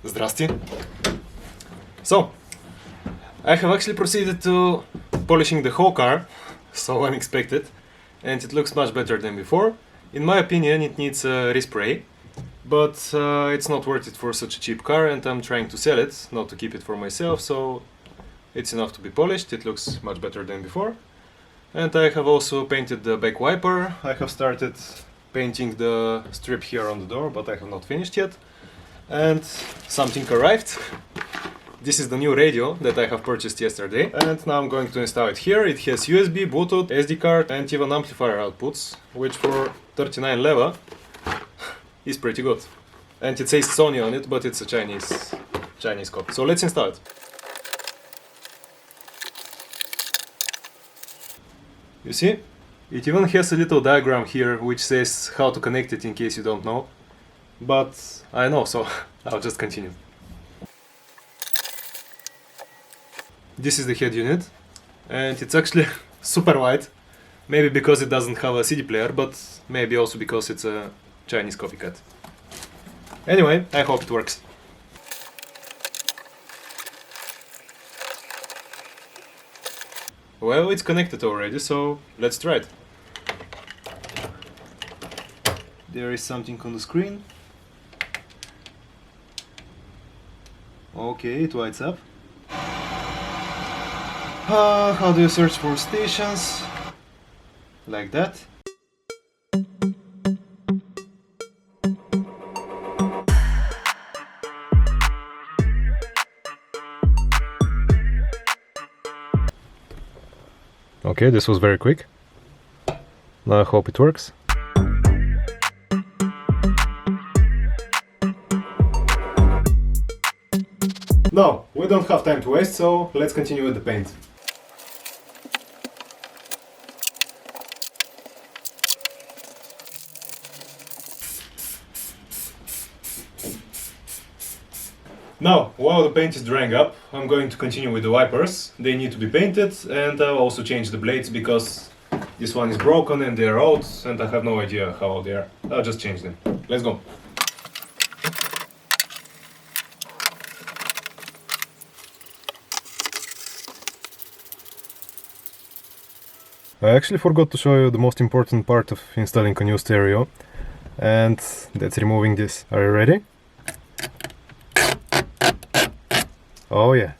Zdrasti. So, I have actually proceeded to polishing the whole car, so unexpected, and it looks much better than before. In my opinion, it needs a respray, but it's not worth it for such a cheap car, and I'm trying to sell it, not to keep it for myself, so it's enough to be polished. It looks much better than before. And I have also painted the back wiper. I have started painting the strip here on the door, but I have not finished yet. And something arrived. This is the new radio that I have purchased yesterday, and now I'm going to install it here. It has USB, Bluetooth, SD card and even amplifier outputs, which for 39 leva is pretty good. And it says Sony on it, but it's a Chinese code. So let's install it. You see? It even has a little diagram here which says how to connect it in case you don't know. But I know, so I'll just continue. This is the head unit, and it's actually super wide. Maybe because it doesn't have a CD player, but maybe also because it's a Chinese copycat. Anyway, I hope it works. Well, it's connected already, so let's try it. There is something on the screen. Okay, it lights up. How do you search for stations? Like that. Okay, this was very quick. Now I hope it works. No, we don't have time to waste, so let's continue with the paint. Now, while the paint is drying up, I'm going to continue with the wipers. They need to be painted, and I'll also change the blades because this one is broken and they're old, and I have no idea how old they are. I'll just change them. Let's go. I actually forgot to show you the most important part of installing a new stereo, and that's removing this. Are you ready? Oh yeah.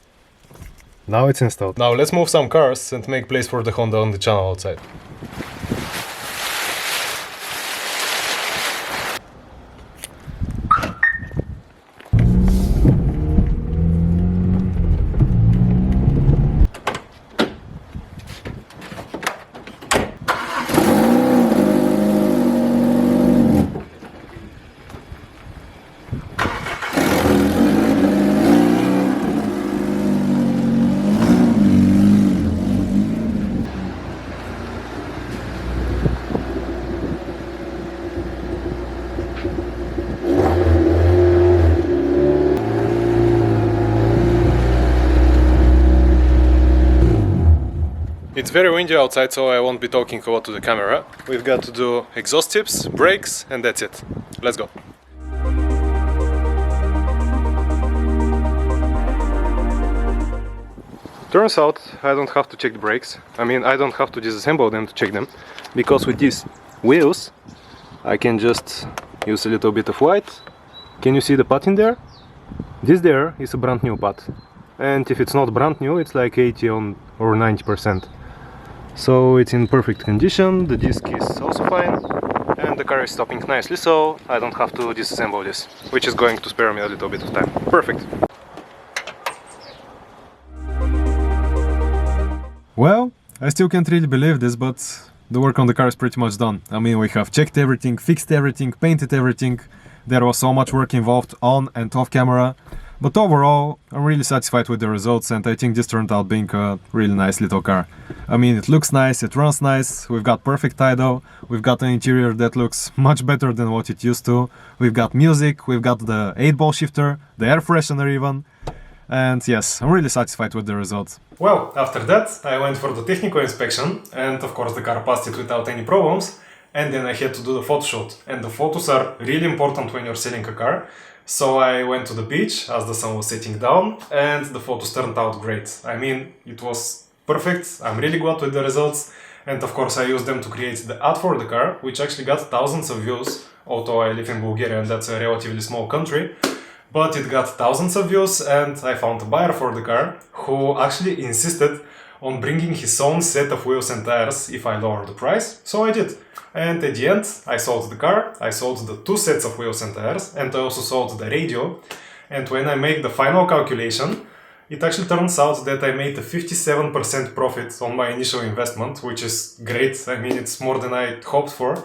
Now it's installed. Now let's move some cars and make place for the Honda on the channel outside. It's very windy outside, so I won't be talking a lot to the camera. We've got to do exhaust tips, brakes, and that's it. Let's go. Turns out I don't have to check the brakes. I mean, I don't have to disassemble them to check them, because with these wheels I can just use a little bit of light. Can you see the pad in there? This there is a brand new pad. And if it's not brand new, it's like 80 or 90%. So it's in perfect condition, the disc is also fine, and the car is stopping nicely, so I don't have to disassemble this, which is going to spare me a little bit of time. Perfect! Well, I still can't really believe this, but the work on the car is pretty much done. I mean, we have checked everything, fixed everything, painted everything. There was so much work involved on and off camera. But overall, I'm really satisfied with the results, and I think this turned out being a really nice little car. I mean, it looks nice, it runs nice, we've got perfect idle, we've got an interior that looks much better than what it used to, we've got music, we've got the 8-ball shifter, the air freshener even, and yes, I'm really satisfied with the results. Well, after that, I went for the technical inspection, and of course the car passed it without any problems. and then I had to do the photo shoot. And the photos are really important when you're selling a car. So I went to the beach as the sun was setting down, and the photos turned out great. I mean, it was perfect. I'm really glad with the results. And of course I used them to create the ad for the car, which actually got thousands of views, although I live in Bulgaria and that's a relatively small country. But it got thousands of views, and I found a buyer for the car who actually insisted on bringing his own set of wheels and tires if I lowered the price, so I did. And at the end, I sold the car, I sold the 2 sets of wheels and tires, and I also sold the radio. And when I make the final calculation, it actually turns out that I made a 57% profit on my initial investment, which is great. I mean, it's more than I hoped for.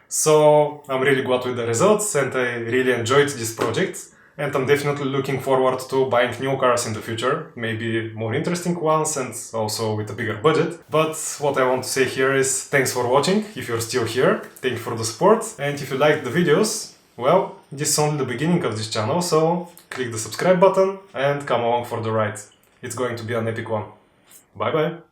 So I'm really glad with the results, and I really enjoyed this project. And I'm definitely looking forward to buying new cars in the future, maybe more interesting ones and also with a bigger budget. But what I want to say here is thanks for watching, if you're still here, thank you for the support, and if you liked the videos, well, this is only the beginning of this channel, so click the subscribe button and come along for the ride. It's going to be an epic one. Bye bye!